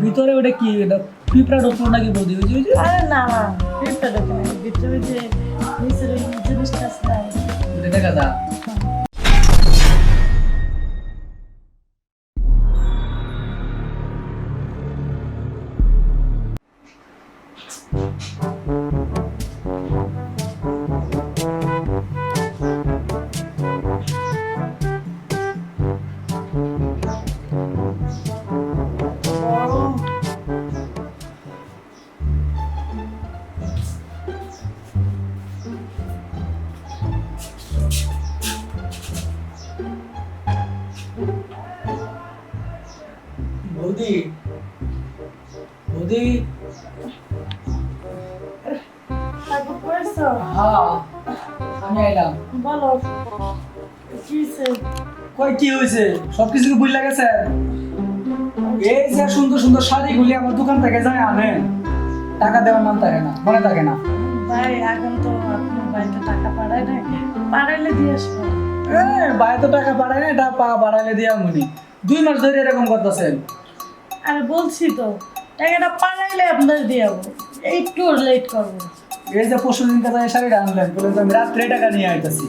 ভিতরে ওটা কি এটা পিঁপড়া ঢোকলো নাকি বৌদি ওই যে আরে না না পিঁপড়া ঢোকে না ভিতরে যে নিচের ওই জিনিসটা আছে না ওটা দেখা যা বৌদি বৌদি তারপর করেছো হ্যাঁ আমি আইলাম বলো কি হয়েছে কই কি হয়েছে সবকিছু কি ভুল গেছে এই যে সুন্দর সুন্দর শাড়িগুলি আমার দোকান থেকে যায় আনেন টাকা দেওয়ার নাম থাকে না মনে থাকে না ভাই এখন তো আপনি বাড়িতে টাকা পাঠায় না পাঠাইলে দিয়ে আসবো বাইরে তো টাকা পাঠায় না এটা বাড়াইলে দিয়া মুনি 2 মাস ধরে এরকম করতেছেন আরে বলছি তো টাকাটা পাঠাইলে আপনার দিয়ে যাবো একটু লেট করবো এই যে পরশু দিন কাছে শাড়িটা আনলেন বলে তো আমি রাত্রে টাকা নিয়ে আইতাছি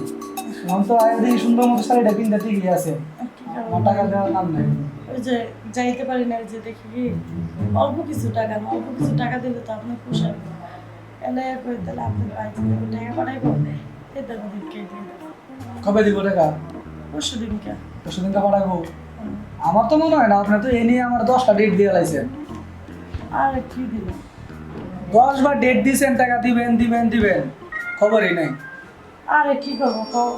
এখন তো আগে দিয়ে সুন্দর মতো শাড়িটা কিনতে ঠিকই আছে আমার টাকা দেওয়ার নাম নেই ওই যে যাইতে পারি না ওই যে দেখি কি অল্প কিছু টাকা না অল্প কিছু টাকা দিলে তো আপনার পোষাবে এলে করে দিলে আপনার বাড়িতে টাকা পাঠাইবো এই দেখো দিনকে দিয়ে দেবো কবে দিব টাকা পরশু দিনকে পরশু দিনকে পাঠাবো আমার তো মনে হয় না আপনি তো এ নিয়ে আমার 10টা ডেট দিয়ে লাইছেন আর কি দিল 10 বার ডেট দিয়েছেন টাকা দিবেন দিবেন দিবেন খবরই নাই আরে কি করবো কও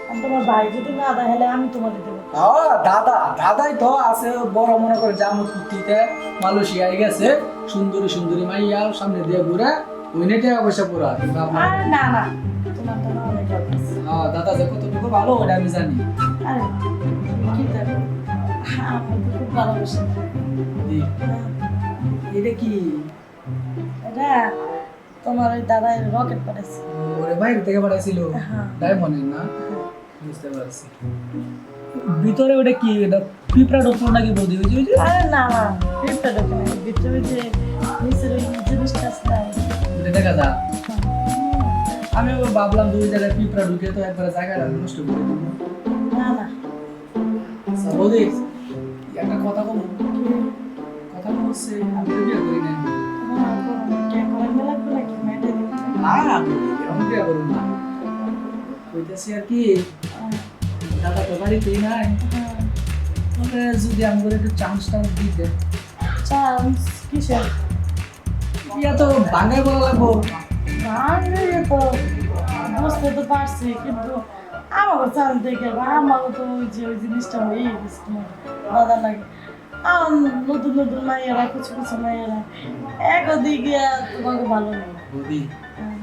আমি তোমার ভাই যদি না দেয় হলে আমি তোমাদের দেবো দাদাই তো আছে বড় মনে করে জামু কুর্তিতে মালয়েশিয়ায় গেছে সুন্দরী সুন্দরী মাইয়া সামনে দিয়ে ঘুরে ওই নেটে অবশ্য পুরো আরে না না তোমার তো না অনেক গল্প আছে। দাদা যে কতটুকু ভালো ওটা আমি জানি আরে কি দেখো আমি তো খুব ভালোবাসি দি, এটা কি এটা তোমার ওই দাদাই রকেট পাঠাইছে ওরে বাইরে থেকে পাঠাইছিল হ্যাঁ। ডায়মন্ডের না বুঝতে পারছি ভিতরে ওটা কি এটা পিঁপড়া ঢোকলো নাকি বৌদি ওই যে আরে না না পিঁপড়া ঢোকে না ভিতরে যে নিচের ওই জিনিসটা আছে না ওটা দেখা যা আমি ভাবলাম 2 জায়গায় পিঁপড়া ঢুকে তো একবার জায়গাটা নষ্ট করে দিব না না আচ্ছা, বৌদি একটা কথা কম কথা হচ্ছে আমি তো বিয়ে করি নাই কে করার লাগবে নাকি মেয়েটা দিতে না বৌদি এরকম বিয়ে করুন না কইতেছি আর কি দাদা তো বাড়িতেই নাই তবে যদি আমাদের একটু চান্সটা দিতে চান্স কিসের ইয়া তো ভাঙাই বলা লাগবো ভাঙবে তো বুঝতে তো পারছি কিন্তু আমাকে চান্স দেখে বা আমাকে তো ওই যে ওই জিনিসটা হয়েই গেছে তোমার দাদা লাগে নতুন নতুন মাইয়ারা কিছু কিছু মাইয়ারা একদিকে তোমাকে ভালো লাগে বৌদি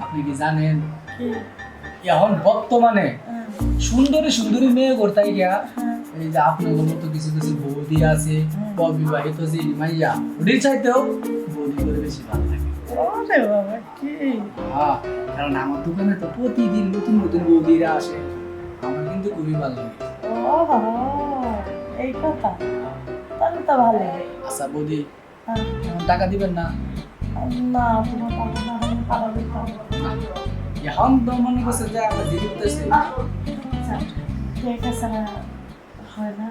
আপনি কি জানেন কি এখন বর্তমানে হ্যাঁ, সুন্দরী সুন্দরী মেয়ে করতে গিয়া হ্যাঁ। এই যে আপনার মতো কিছু কিছু বৌদি আছে অবিবাহিত যে মাইয়া ওদের চাইতেও বৌদি করে বেশি ভালো লাগে ওরে বাবা কি হ্যাঁ কারণ আমার দোকানে তো প্রতিদিন নতুন নতুন বৌদিরা আসে আমার কিন্তু খুবই ভালো লাগে ও এই কথা তাহলে তো ভালো আচ্ছা বৌদি হ্যাঁ। এখন টাকা দিবেন না না তোমার টাকা না হলে পালাবে এখন তো মনে করছে যে আমরা দিদি করতেছি ঠিক আছে না হয় না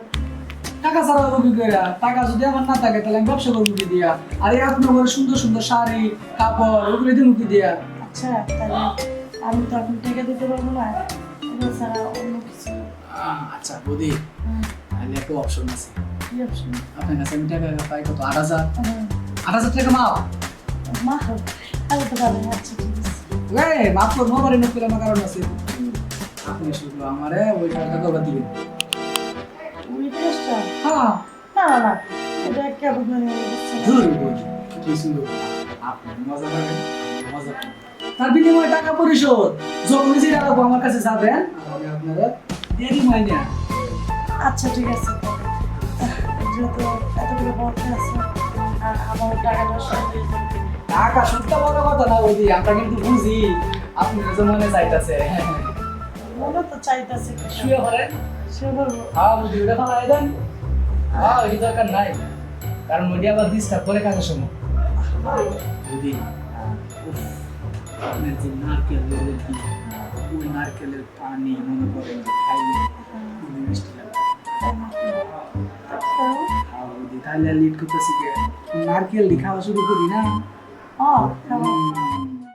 টাকা ছাড়া হবে কি করে টাকা যদি আমার না থাকে তাহলে আমি ব্যবসা করবো কি দিয়া আর এই আপনার ঘরে সুন্দর সুন্দর শাড়ি কাপড় ওগুলো দিব কি দিয়া আচ্ছা তাহলে আমি তো এখন টাকা দিতে পারবো না এছাড়া অন্য কিছু আচ্ছা বৌদি তাহলে একটা অপশন আছে কি অপশন আপনার কাছে আমি টাকা পাই কত 8,000 8,000 টাকা মাপ মা আমি তো পারবো না আচ্ছা ঠিক আছে মাপ করবো আমার এনে করে আমার কারণ আছে আপনি শুধু আমারে ওই টাকা কবে দিবেন ওই ড্রেসটা হ্যাঁ না না না এটা কেমন মানে ধুর বৌদি কি সুন্দর আপনি মজা পাবেন মজা পাবেন তার বিনিময়ে টাকা পরিশোধ যখন যে টাকা আমার কাছে যাবেন আমি আপনারা দেরি মাইনে আচ্ছা ঠিক আছে যেহেতু এতগুলো বলতে আছে আর আমার টাকাটা সব দিয়ে দেবে টাকা সুদটা বড় কথা না বৌদি আমরা কিন্তু বুঝি আপনি যে মনে চাইতেছে মনে তো চাইতেছে শুয়ে পড়েন সে বলবো হ্যাঁ বৌদি ওটা ফালাই দেন হ্যাঁ ওই দরকার নাই কারণ ওইটা আবার ডিস্টার্ব করে কাজের সময় যদি উফ, আপনার যে নারকেল রোদের দিয়ে ওই নারকেলের পানি মনে করেন যে খাইলে খুবই মিষ্টি লাগে খাওয়া যদি তাহলে লিড করতেছি নারকেল দিয়ে খাওয়া শুরু করি না ও খাবো।